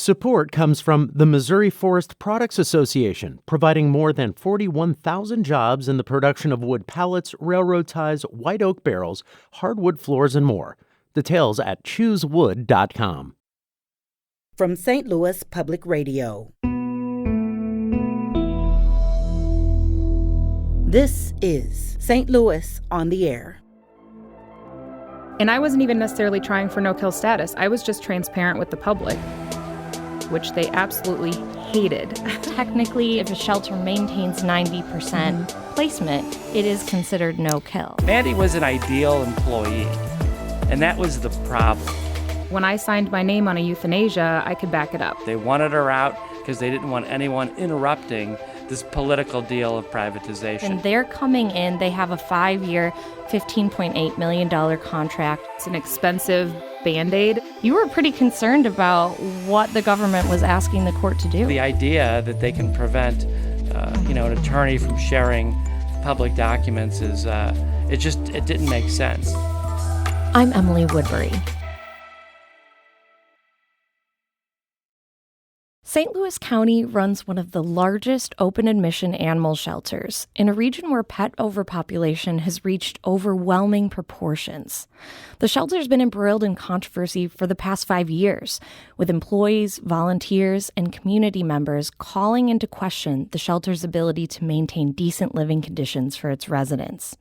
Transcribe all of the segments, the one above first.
Support comes from the Missouri Forest Products Association, providing more than 41,000 jobs in the production of wood pallets, railroad ties, white oak barrels, hardwood floors, and more. Details at choosewood.com. From St. Louis Public Radio. This is St. Louis on the Air. And I wasn't even necessarily trying for no-kill status. I was just transparent with the public, which they absolutely hated. Technically, if a shelter maintains 90% placement, it is considered no-kill. Mandy was an ideal employee, and that was the problem. When I signed my name on a euthanasia, I could back it up. They wanted her out because they didn't want anyone interrupting this political deal of privatization. And they're coming in, they have a 5-year, $15.8 million contract. It's an expensive Band-Aid. You were pretty concerned about what the government was asking the court to do. The idea that they can prevent, an attorney from sharing public documents is, it didn't make sense. I'm Emily Woodbury. St. Louis County runs one of the largest open admission animal shelters in a region where pet overpopulation has reached overwhelming proportions. The shelter's been embroiled in controversy for the past 5 years, with employees, volunteers, and community members calling into question the shelter's ability to maintain decent living conditions for its residents.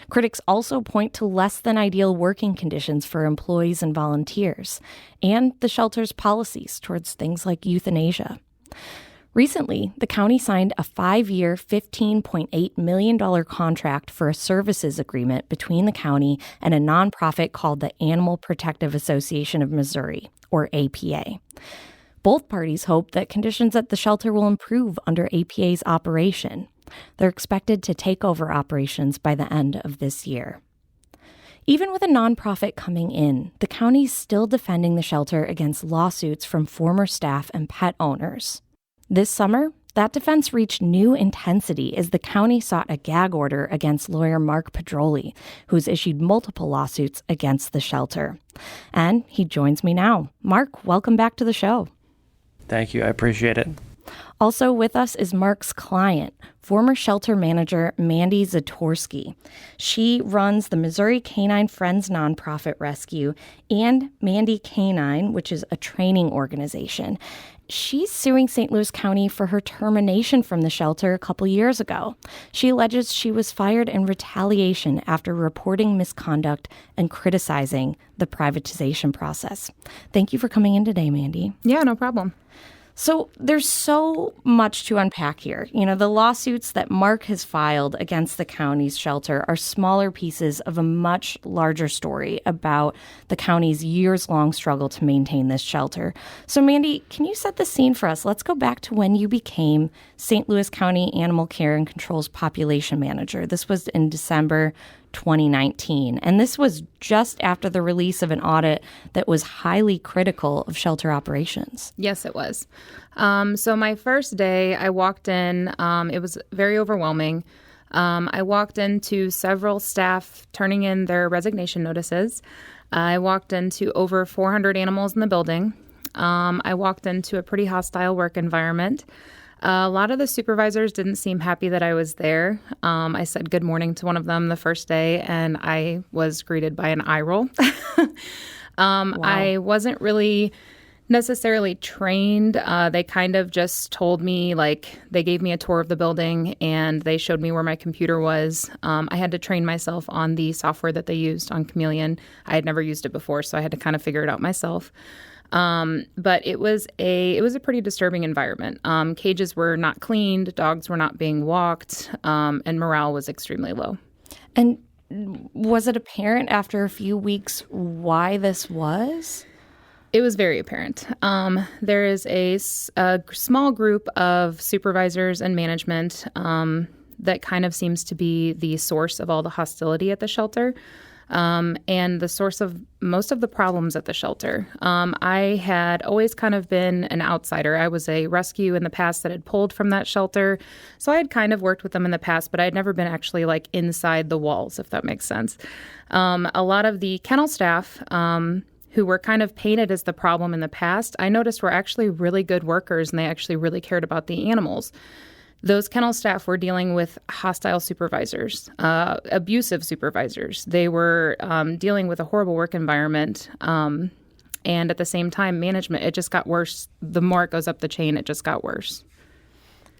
Critics also point to less than ideal working conditions for employees and volunteers, and the shelter's policies towards things like euthanasia. Recently, the county signed a 5-year, $15.8 million contract for a services agreement between the county and a nonprofit called the Animal Protective Association of Missouri, or APA. Both parties hope that conditions at the shelter will improve under APA's operation. They're expected to take over operations by the end of this year. Even with a nonprofit coming in, the county's still defending the shelter against lawsuits from former staff and pet owners. This summer, that defense reached new intensity as the county sought a gag order against lawyer Mark Pedroli, who's issued multiple lawsuits against the shelter. And he joins me now. Mark, welcome back to the show. Thank you. I appreciate it. Also with us is Mark's client, former shelter manager Mandy Zatorski. She runs the Missouri Canine Friends nonprofit rescue and Mandy Canine, which is a training organization. She's suing St. Louis County for her termination from the shelter a couple years ago. She alleges she was fired in retaliation after reporting misconduct and criticizing the privatization process. Thank you for coming in today, Mandy. Yeah, no problem. So there's so much to unpack here. The lawsuits that Mark has filed against the county's shelter are smaller pieces of a much larger story about the county's years-long struggle to maintain this shelter. So Mandy, can you set the scene for us? Let's go back to when you became St. Louis County Animal Care and Control's population manager. This was in December 2019. And this was just after the release of an audit that was highly critical of shelter operations. Yes, it was. So my first day, I walked in. It was very overwhelming. I walked into several staff turning in their resignation notices. I walked into over 400 animals in the building. I walked into a pretty hostile work environment. A lot of the supervisors didn't seem happy that I was there. I said good morning to one of them the first day, and I was greeted by an eye roll. Wow. I wasn't really necessarily trained. They kind of just told me, they gave me a tour of the building, and they showed me where my computer was. I had to train myself on the software that they used on Chameleon. I had never used it before, so I had to kind of figure it out myself. But it was a pretty disturbing environment. Cages were not cleaned, dogs were not being walked, and morale was extremely low. And was it apparent after a few weeks why this was? It was very apparent. There is a small group of supervisors and management that kind of seems to be the source of all the hostility at the shelter. And the source of most of the problems at the shelter. I had always kind of been an outsider. I was a rescue in the past that had pulled from that shelter. So I had kind of worked with them in the past, but I had never been actually inside the walls, if that makes sense. A lot of the kennel staff who were kind of painted as the problem in the past, I noticed were actually really good workers, and they actually really cared about the animals. Those kennel staff were dealing with hostile supervisors, abusive supervisors. They were dealing with a horrible work environment. And at the same time, management, it just got worse. The more it goes up the chain, it just got worse.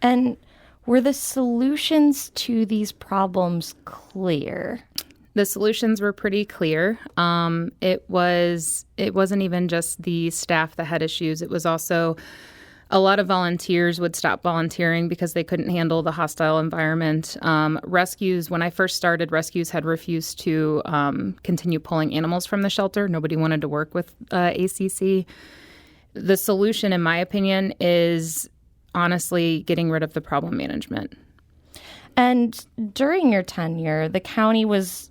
And were the solutions to these problems clear? The solutions were pretty clear. It wasn't even just the staff that had issues. It was also a lot of volunteers would stop volunteering because they couldn't handle the hostile environment. Rescues, when I first started, rescues had refused to continue pulling animals from the shelter. Nobody wanted to work with ACC. The solution, in my opinion, is honestly getting rid of the problem management. And during your tenure, the county was,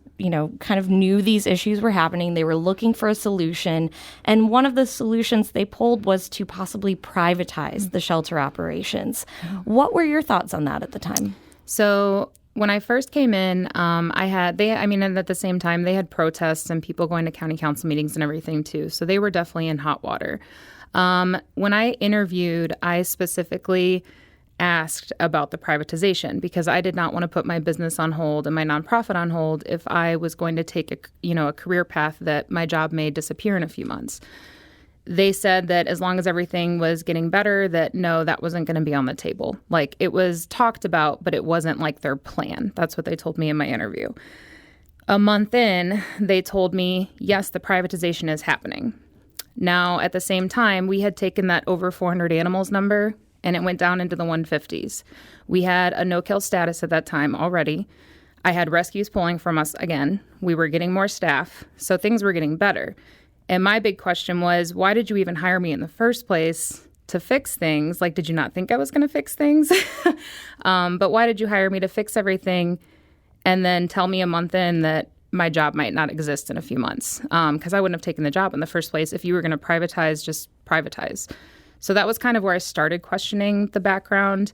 kind of knew these issues were happening. They were looking for a solution. And one of the solutions they pulled was to possibly privatize the shelter operations. What were your thoughts on that at the time? So when I first came in, and at the same time, they had protests and people going to county council meetings and everything too. So they were definitely in hot water. When I interviewed, I specifically asked about the privatization because I did not want to put my business on hold and my nonprofit on hold if I was going to take a career path that my job may disappear in a few months. They said that as long as everything was getting better, that no, that wasn't going to be on the table. Like, it was talked about, but it wasn't like their plan. That's what they told me in my interview. A month in, they told me, yes, the privatization is happening. Now, at the same time, we had taken that over 400 animals number and it went down into the 150s. We had a no-kill status at that time already. I had rescues pulling from us again. We were getting more staff, so things were getting better. And my big question was, why did you even hire me in the first place to fix things? Like, did you not think I was going to fix things? But why did you hire me to fix everything and then tell me a month in that my job might not exist in a few months? Because I wouldn't have taken the job in the first place. If you were going to privatize, just privatize. So that was kind of where I started questioning the background.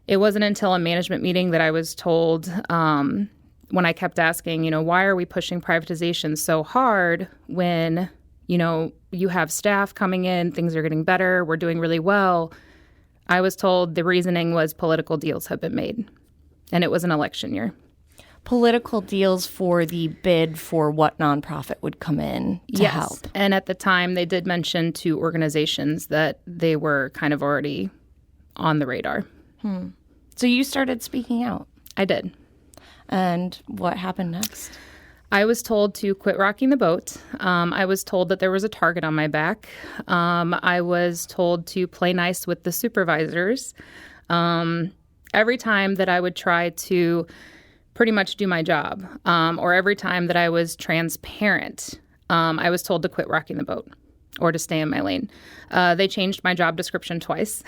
It wasn't until a management meeting that I was told, when I kept asking, why are we pushing privatization so hard when, you have staff coming in, things are getting better, we're doing really well. I was told the reasoning was political deals have been made, and it was an election year. Political deals for the bid for what nonprofit would come in to help. And at the time, they did mention to organizations that they were kind of already on the radar. So you started speaking out. I did. And what happened next? I was told to quit rocking the boat. I was told that there was a target on my back. I was told to play nice with the supervisors. Every time that I would try to pretty much do my job, or every time that I was transparent, I was told to quit rocking the boat or to stay in my lane. They changed my job description twice.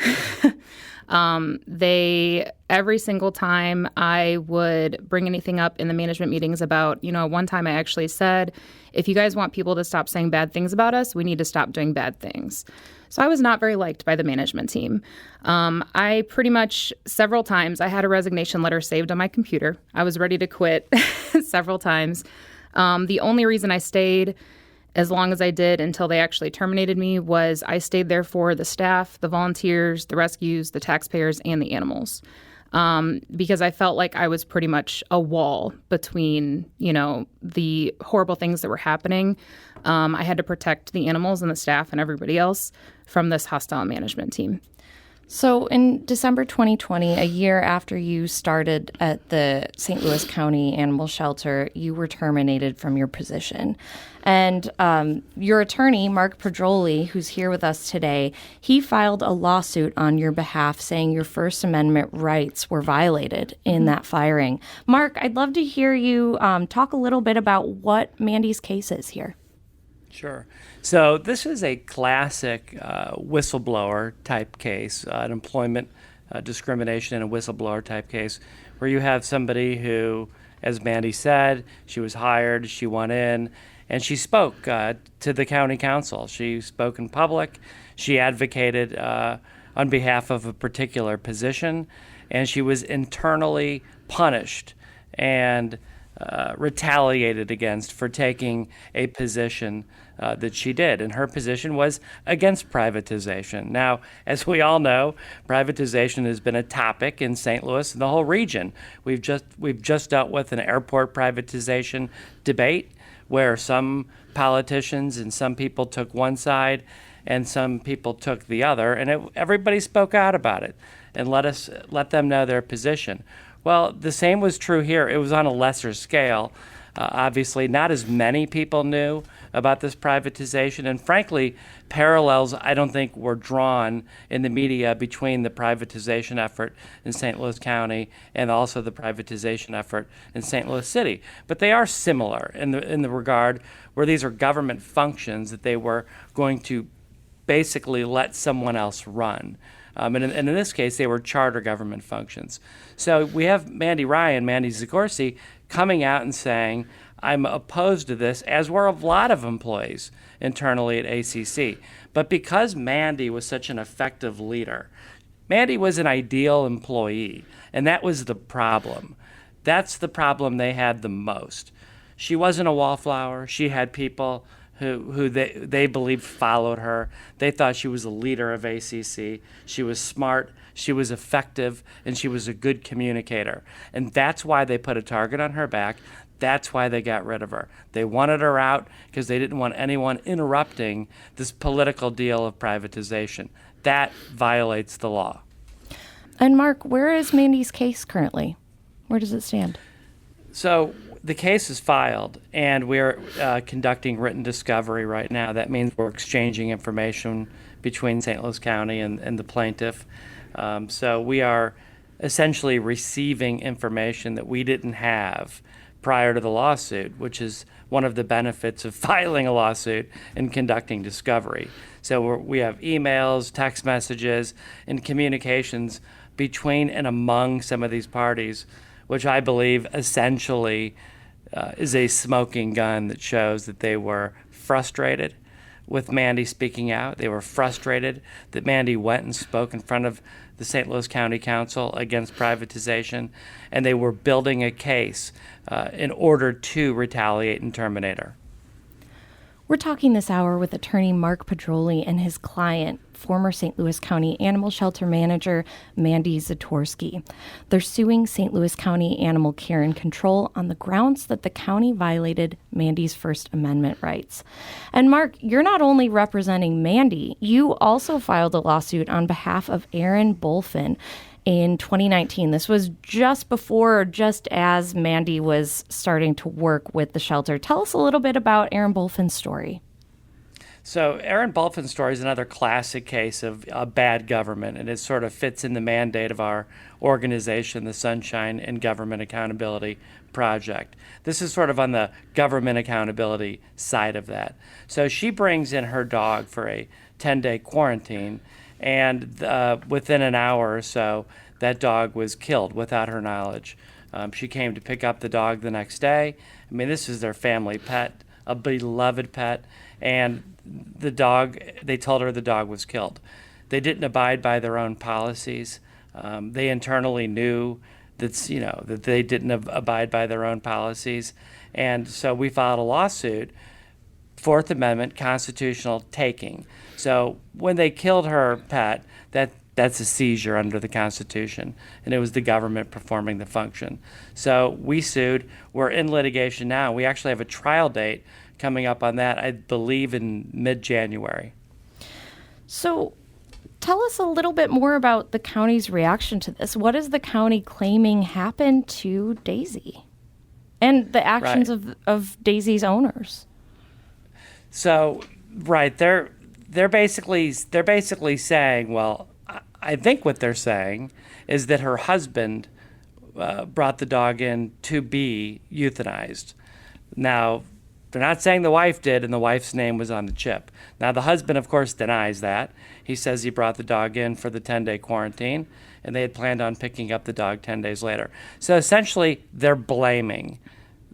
Every single time I would bring anything up in the management meetings about, one time I actually said, if you guys want people to stop saying bad things about us, we need to stop doing bad things. So I was not very liked by the management team. I pretty much, several times, I had a resignation letter saved on my computer. I was ready to quit several times. The only reason I stayed as long as I did until they actually terminated me was I stayed there for the staff, the volunteers, the rescues, the taxpayers, and the animals. Because I felt like I was pretty much a wall between, the horrible things that were happening. I had to protect the animals and the staff and everybody else from this hostile management team. So in December 2020, a year after you started at the St. Louis County Animal Shelter, you were terminated from your position. And your attorney, Mark Pedroli, who's here with us today, he filed a lawsuit on your behalf saying your First Amendment rights were violated in that firing. Mark, I'd love to hear you talk a little bit about what Mandy's case is here. Sure. So this is a classic whistleblower type case, an employment discrimination and a whistleblower type case, where you have somebody who, as Mandy said, she was hired, she went in, and she spoke to the county council. She spoke in public. She advocated on behalf of a particular position, and she was internally punished. And retaliated against for taking a position that she did. And her position was against privatization. Now, as we all know, privatization has been a topic in St. Louis and the whole region. We've just dealt with an airport privatization debate where some politicians and some people took one side and some people took the other, and everybody spoke out about it and let them know their position. Well, the same was true here. It was on a lesser scale. Obviously, not as many people knew about this privatization, and frankly, parallels I don't think were drawn in the media between the privatization effort in St. Louis County and also the privatization effort in St. Louis City. But they are similar in the regard where these are government functions that they were going to basically let someone else run. And in this case, they were charter government functions. So we have Mandy Zatorski, coming out and saying, I'm opposed to this, as were a lot of employees internally at ACC. But because Mandy was such an effective leader, Mandy was an ideal employee, and that was the problem. That's the problem they had the most. She wasn't a wallflower. She had people who they believed followed her. They thought she was a leader of ACC. She was smart, she was effective, and she was a good communicator. And that's why they put a target on her back. That's why they got rid of her. They wanted her out because they didn't want anyone interrupting this political deal of privatization. That violates the law. And Mark, where is Mandy's case currently? Where does it stand? So the case is filed, and we're conducting written discovery right now. That means we're exchanging information between St. Louis County and the plaintiff. So we are essentially receiving information that we didn't have prior to the lawsuit, which is one of the benefits of filing a lawsuit and conducting discovery. So we have emails, text messages, and communications between and among some of these parties, which I believe essentially is a smoking gun that shows that they were frustrated with Mandy speaking out. They were frustrated that Mandy went and spoke in front of the St. Louis County Council against privatization, and they were building a case in order to retaliate and terminate her. We're talking this hour with attorney Mark Pedroli and his client, former St. Louis County Animal Shelter Manager Mandy Zatorski. They're suing St. Louis County Animal Care and Control on the grounds that the county violated Mandy's First Amendment rights. And Mark, you're not only representing Mandy, you also filed a lawsuit on behalf of Aaron Bolfin in 2019. This was just before or just as Mandy was starting to work with the shelter. Tell us a little bit about Aaron Bolfin's story. So Aaron Bolfin's story is another classic case of bad government, and it sort of fits in the mandate of our organization, the Sunshine and Government Accountability Project. This is sort of on the government accountability side of that. So she brings in her dog for a 10-day quarantine, and within an hour or so, that dog was killed without her knowledge. She came to pick up the dog the next day. I mean, this is their family pet, a beloved pet, and the dog, they told her the dog was killed. They didn't abide by their own policies. They internally knew that they didn't abide by their own policies, and so we filed a lawsuit, Fourth Amendment constitutional taking. So when they killed her pet, that's a seizure under the Constitution, and it was the government performing the function. So we sued. We're in litigation now. We actually have a trial date coming up on that, I believe, in mid-January. So tell us a little bit more about the county's reaction to this. What is the county claiming happened to Daisy and the actions of Daisy's owners? So, right, they're basically saying, well, I think what they're saying is that her husband brought the dog in to be euthanized. Now, they're not saying the wife did, and the wife's name was on the chip. Now, the husband, of course, denies that. He says he brought the dog in for the 10-day quarantine, and they had planned on picking up the dog 10 days later. So essentially, they're blaming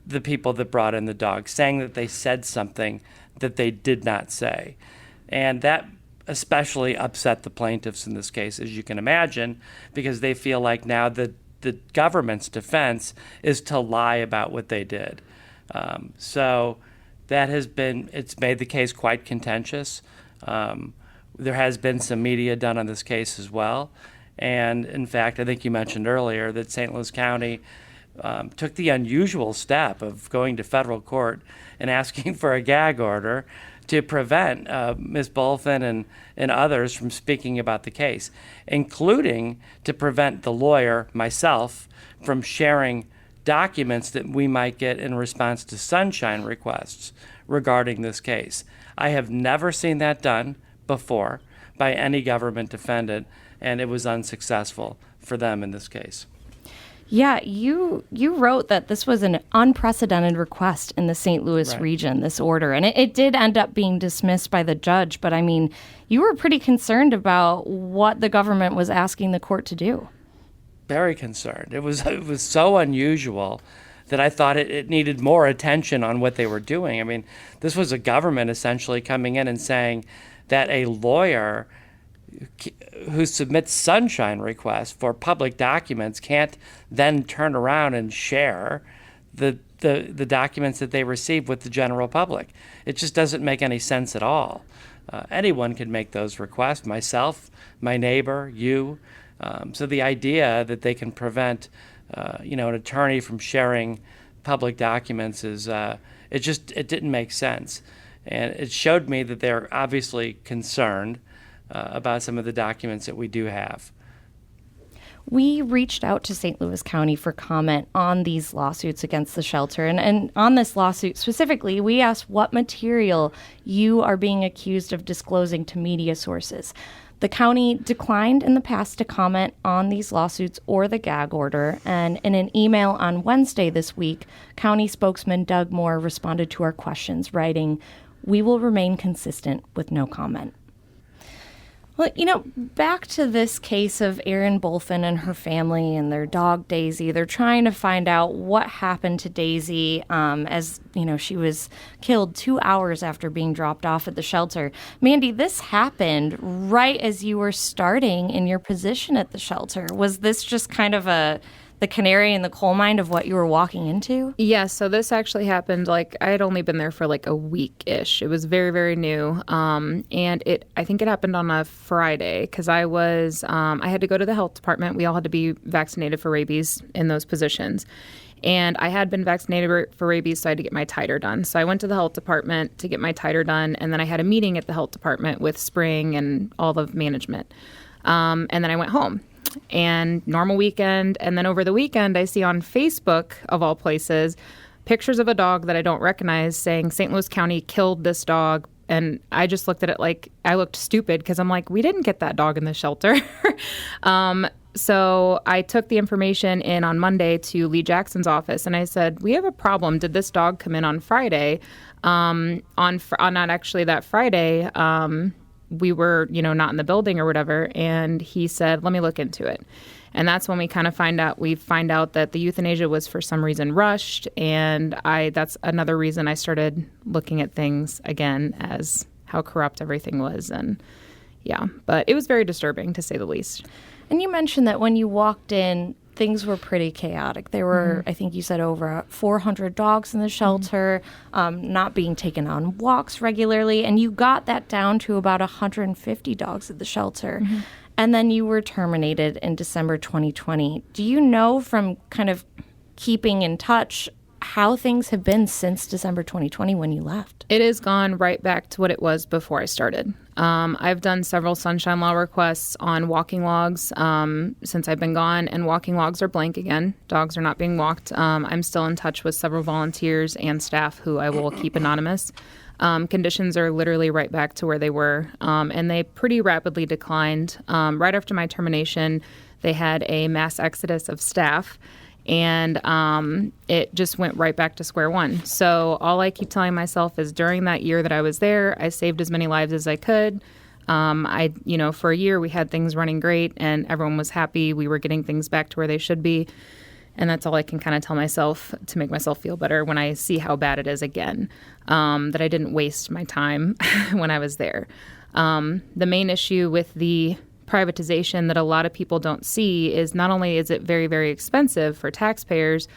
the people that brought in the dog, saying that they said something that they did not say. And that especially upset the plaintiffs in this case, as you can imagine, because they feel like now that the government's defense is to lie about what they did. So that it's made the case quite contentious. There has been some media done on this case as well. And in fact, I think you mentioned earlier that St. Louis County took the unusual step of going to federal court and asking for a gag order to prevent Ms. Bulfin and others from speaking about the case, including to prevent the lawyer, myself, from sharing documents that we might get in response to sunshine requests regarding this case. I have never seen that done before by any government defendant, and it was unsuccessful for them in this case. Yeah, you wrote that this was an unprecedented request in the St. Louis region, this order, and it did end up being dismissed by the judge. But I mean, you were pretty concerned about what the government was asking the court to do. Very concerned. It was so unusual that I thought it needed more attention on what they were doing. I mean, this was a government essentially coming in and saying that a lawyer who submits sunshine requests for public documents can't then turn around and share the documents that they receive with the general public. It just doesn't make any sense at all. Anyone could make those requests, myself, my neighbor, you. So the idea that they can prevent an attorney from sharing public documents is it didn't make sense. And it showed me that they're obviously concerned about some of the documents that we do have. We reached out to St. Louis County for comment on these lawsuits against the shelter. And on this lawsuit specifically, we asked what material you are being accused of disclosing to media sources. The county declined in the past to comment on these lawsuits or the gag order. And in an email on Wednesday this week, county spokesman Doug Moore responded to our questions, writing, "We will remain consistent with no comment." Well, back to this case of Erin Bulfin and her family and their dog Daisy. They're trying to find out what happened to Daisy as she was killed 2 hours after being dropped off at the shelter. Mandy, this happened right as you were starting in your position at the shelter. Was this just kind of the canary in the coal mine of what you were walking into? Yeah, so this actually happened, I had only been there for a week-ish. It was very, very new. And I think it happened on a Friday because I had to go to the health department. We all had to be vaccinated for rabies in those positions. And I had been vaccinated for rabies, so I had to get my titer done. So I went to the health department to get my titer done, and then I had a meeting at the health department with Spring and all of management. And then I went home. And normal weekend. And then over the weekend, I see on Facebook, of all places, pictures of a dog that I don't recognize saying St. Louis County killed this dog. And I just looked at it like I looked stupid because I'm like, we didn't get that dog in the shelter. So I took the information in on Monday to Lee Jackson's office, and I said, we have a problem. Did this dog come in on Friday? On not actually that Friday, we were, not in the building or whatever. And he said, let me look into it. And that's when we kind of find out that the euthanasia was for some reason rushed. And that's another reason I started looking at things again as how corrupt everything was. And yeah, but it was very disturbing to say the least. And you mentioned that when you walked in, things were pretty chaotic. There were, I think you said, over 400 dogs in the shelter, not being taken on walks regularly. And you got that down to about 150 dogs at the shelter. And then you were terminated in December 2020. Do you know from kind of keeping in touch how things have been since December 2020 when you left? It has gone right back to what it was before I started. I've done several sunshine law requests on walking logs since I've been gone, and walking logs are blank again. Dogs are not being walked. I'm still in touch with several volunteers and staff who I will keep anonymous. Conditions are literally right back to where they were, and they pretty rapidly declined. Right after my termination, they had a mass exodus of staff, and it just went right back to square one. So all I keep telling myself is during that year that I was there, I saved as many lives as I could. For a year we had things running great and everyone was happy. We were getting things back to where they should be. And that's all I can kind of tell myself to make myself feel better when I see how bad it is again, that I didn't waste my time when I was there. The main issue with the privatization that a lot of people don't see is not only is it very, very expensive for taxpayers,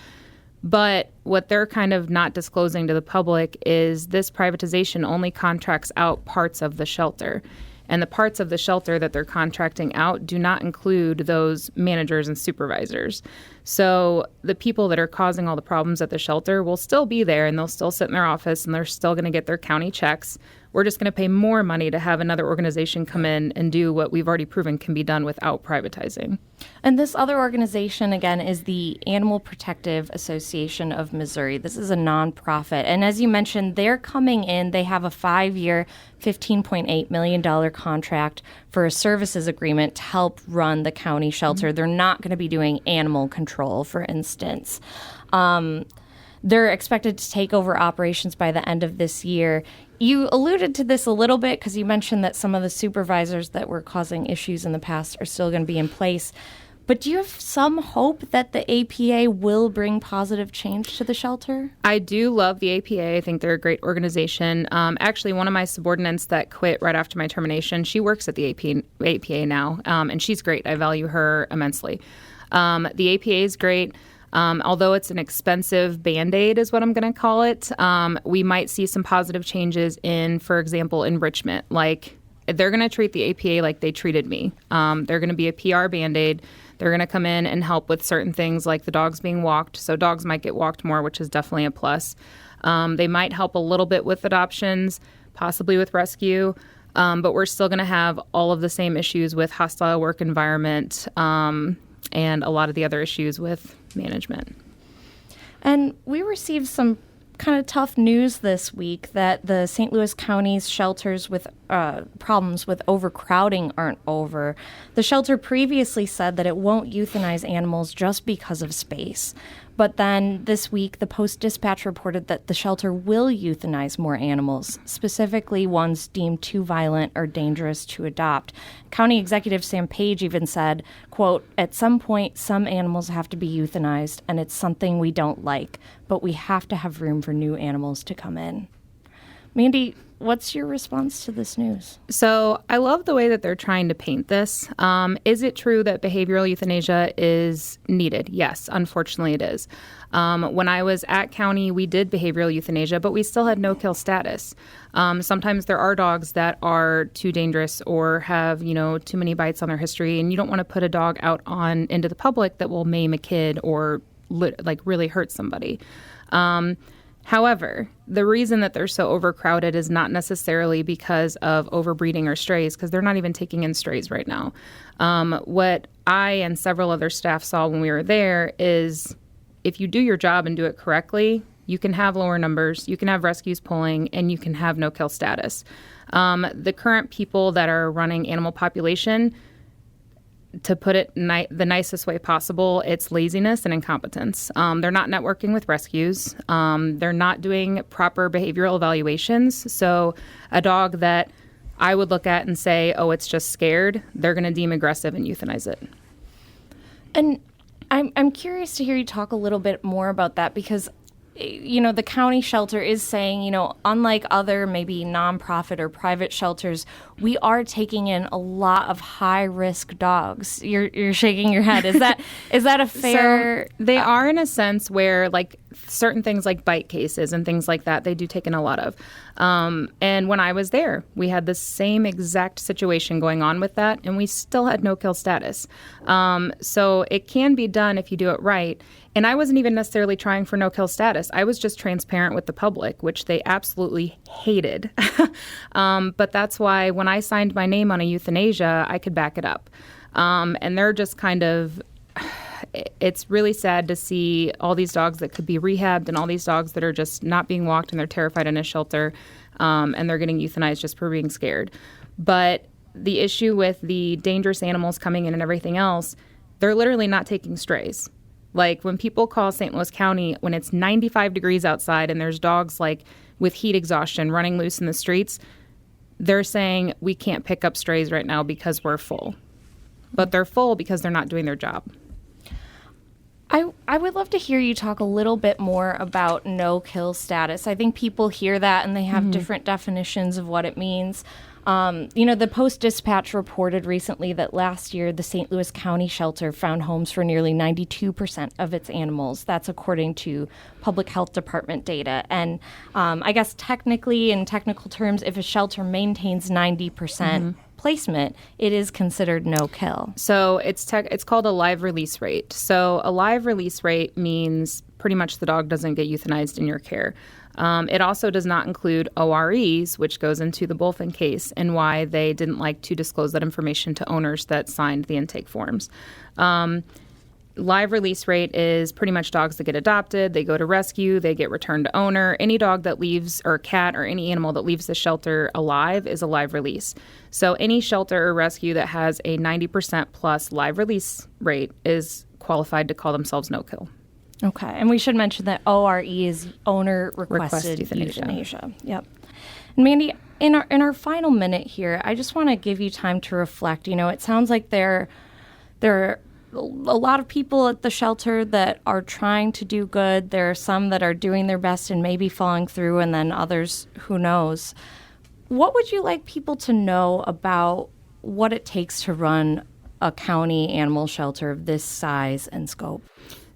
but what they're kind of not disclosing to the public is this privatization only contracts out parts of the shelter. And the parts of the shelter that they're contracting out do not include those managers and supervisors. So the people that are causing all the problems at the shelter will still be there, and they'll still sit in their office, and they're still going to get their county checks. We're just going to pay more money to have another organization come in and do what we've already proven can be done without privatizing. And this other organization, again, is the Animal Protective Association of Missouri. This is a nonprofit. And as you mentioned, they're coming in. They have a 5-year, $15.8 million contract for a services agreement to help run the county shelter. They're not going to be doing animal control, for instance. They're expected to take over operations by the end of this year. You alluded to this a little bit because you mentioned that some of the supervisors that were causing issues in the past are still going to be in place. But do you have some hope that the APA will bring positive change to the shelter? I do love the APA. I think they're a great organization. Actually, one of my subordinates that quit right after my termination, she works at the APA now, and she's great. I value her immensely. The APA is great. Although it's an expensive Band-Aid is what I'm going to call it, we might see some positive changes in, for example, enrichment. Like, they're going to treat the APA like they treated me. They're going to be a PR Band-Aid. They're going to come in and help with certain things like the dogs being walked. So dogs might get walked more, which is definitely a plus. They might help a little bit with adoptions, possibly with rescue. But we're still going to have all of the same issues with hostile work environment and a lot of the other issues with management. And we received some kind of tough news this week that the St. Louis County's shelters with problems with overcrowding aren't over. The shelter previously said that it won't euthanize animals just because of space. But then this week, the Post-Dispatch reported that the shelter will euthanize more animals, specifically ones deemed too violent or dangerous to adopt. County Executive Sam Page even said, quote, "At some point, some animals have to be euthanized, and it's something we don't like, but we have to have room for new animals to come in." Mandy, what's your response to this news? So I love the way that they're trying to paint this. Is it true that behavioral euthanasia is needed? Yes, unfortunately it is. When I was at county, we did behavioral euthanasia, but we still had no-kill status. Sometimes there are dogs that are too dangerous or have, too many bites on their history, and you don't want to put a dog out into the public that will maim a kid or really hurt somebody. However, the reason that they're so overcrowded is not necessarily because of overbreeding or strays, because they're not even taking in strays right now. What I and several other staff saw when we were there is if you do your job and do it correctly, you can have lower numbers, you can have rescues pulling, and you can have no-kill status. The current people that are running animal population, to put it the nicest way possible, it's laziness and incompetence. They're not networking with rescues. They're not doing proper behavioral evaluations. So a dog that I would look at and say, oh, it's just scared, they're going to deem aggressive and euthanize it. And I'm curious to hear you talk a little bit more about that because, the county shelter is saying, unlike other maybe nonprofit or private shelters, we are taking in a lot of high-risk dogs. You're shaking your head. Is that a fair? So they are in a sense where certain things like bite cases and things like that, they do take in a lot of. And when I was there, we had the same exact situation going on with that, and we still had no-kill status. So it can be done if you do it right. And I wasn't even necessarily trying for no-kill status. I was just transparent with the public, which they absolutely hated. But that's why when I signed my name on a euthanasia, I could back it up. And they're just kind of, it's really sad to see all these dogs that could be rehabbed and all these dogs that are just not being walked and they're terrified in a shelter and they're getting euthanized just for being scared. But the issue with the dangerous animals coming in and everything else, they're literally not taking strays. Like when people call St. Louis County when it's 95 degrees outside and there's dogs with heat exhaustion running loose in the streets, they're saying we can't pick up strays right now because we're full. But they're full because they're not doing their job. I would love to hear you talk a little bit more about no-kill status. I think people hear that and they have different definitions of what it means. The Post-Dispatch reported recently that last year the St. Louis County shelter found homes for nearly 92% of its animals. That's according to Public Health Department data. And I guess technically, in technical terms, if a shelter maintains 90% placement, it is considered no-kill. So it's called a live release rate. So a live release rate means pretty much the dog doesn't get euthanized in your care. It also does not include OREs, which goes into the Bolfin case and why they didn't like to disclose that information to owners that signed the intake forms. Live release rate is pretty much dogs that get adopted, they go to rescue, they get returned to owner. Any dog that leaves, or cat or any animal that leaves the shelter alive is a live release. So any shelter or rescue that has a 90% plus live release rate is qualified to call themselves no-kill. Okay, and we should mention that ORE is owner requested euthanasia. euthanasia. Yep. And Mandy, in our final minute here, I just want to give you time to reflect. It sounds like there are a lot of people at the shelter that are trying to do good. There are some that are doing their best and maybe falling through, and then others, who knows. What would you like people to know about what it takes to run a county animal shelter of this size and scope?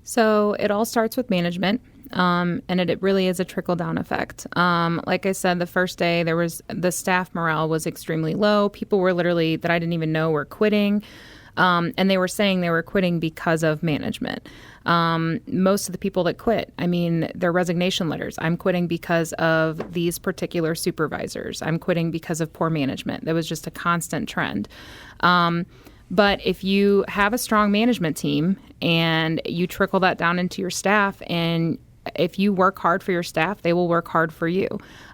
So it all starts with management, and it really is a trickle-down effect. Like I said, the first day, the staff morale was extremely low. People were literally, that I didn't even know, were quitting, and they were saying they were quitting because of management. Most of the people that quit, their resignation letters. I'm quitting because of these particular supervisors. I'm quitting because of poor management. There was just a constant trend. But if you have a strong management team and you trickle that down into your staff, and if you work hard for your staff, they will work hard for you.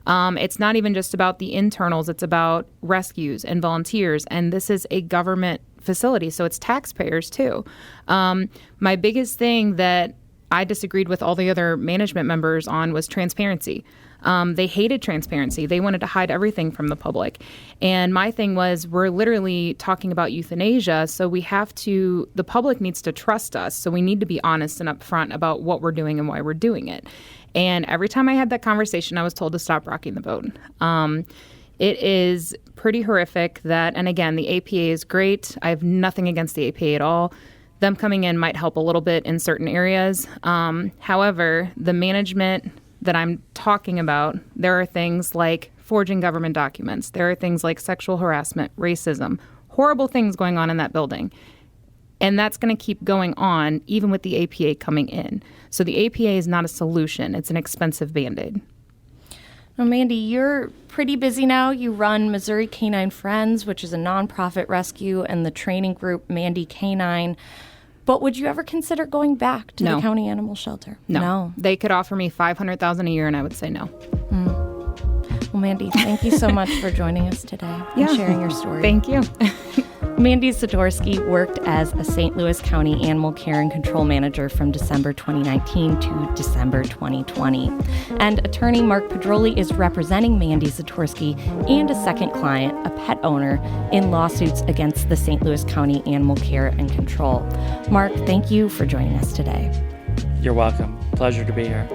It's not even just about the internals. It's about rescues and volunteers. And this is a government facility, so it's taxpayers too. My biggest thing that I disagreed with all the other management members on was transparency. They hated transparency. They wanted to hide everything from the public. And my thing was, we're literally talking about euthanasia, so the public needs to trust us. So we need to be honest and upfront about what we're doing and why we're doing it. And every time I had that conversation, I was told to stop rocking the boat. It is pretty horrific and again, the APA is great. I have nothing against the APA at all. Them coming in might help a little bit in certain areas. However, the management that I'm talking about, there are things like forging government documents. There are things like sexual harassment, racism, horrible things going on in that building. And that's going to keep going on even with the APA coming in. So the APA is not a solution. It's an expensive Band-Aid. Well, Mandy, you're pretty busy now. You run Missouri Canine Friends, which is a nonprofit rescue, and the training group Mandy Canine. But would you ever consider going back to the county animal shelter? No. They could offer me $500,000 a year, and I would say no. Well, Mandy, thank you so much for joining us today and sharing your story. Thank you. Mandy Zatorski worked as a St. Louis County Animal Care and Control Manager from December 2019 to December 2020. And attorney Mark Pedroli is representing Mandy Zatorski and a second client, a pet owner, in lawsuits against the St. Louis County Animal Care and Control. Mark, thank you for joining us today. You're welcome. Pleasure to be here.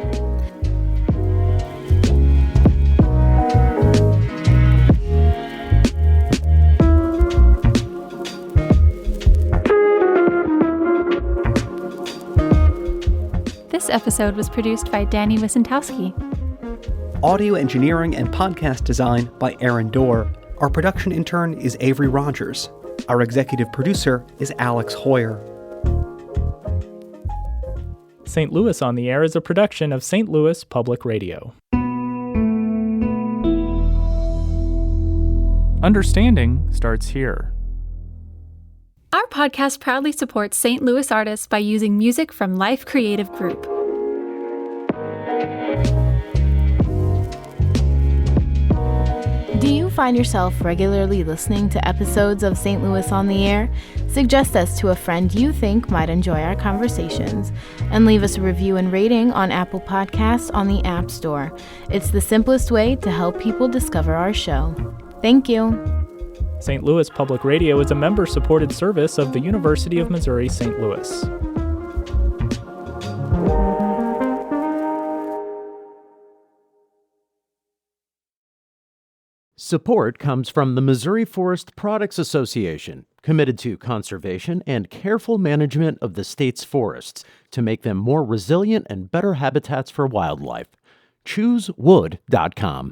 This episode was produced by Danny Wysentowski. Audio engineering and podcast design by Aaron Dorr. Our production intern is Avery Rogers. Our executive producer is Alex Hoyer. St. Louis on the Air is a production of St. Louis Public Radio. Understanding starts here. Our podcast proudly supports St. Louis artists by using music from Life Creative Group. Do you find yourself regularly listening to episodes of St. Louis on the Air? Suggest us to a friend you think might enjoy our conversations, and leave us a review and rating on Apple Podcasts on the App Store. It's the simplest way to help people discover our show. Thank you. St. Louis Public Radio is a member-supported service of the University of Missouri St. Louis. Support comes from the Missouri Forest Products Association, committed to conservation and careful management of the state's forests to make them more resilient and better habitats for wildlife. ChooseWood.com.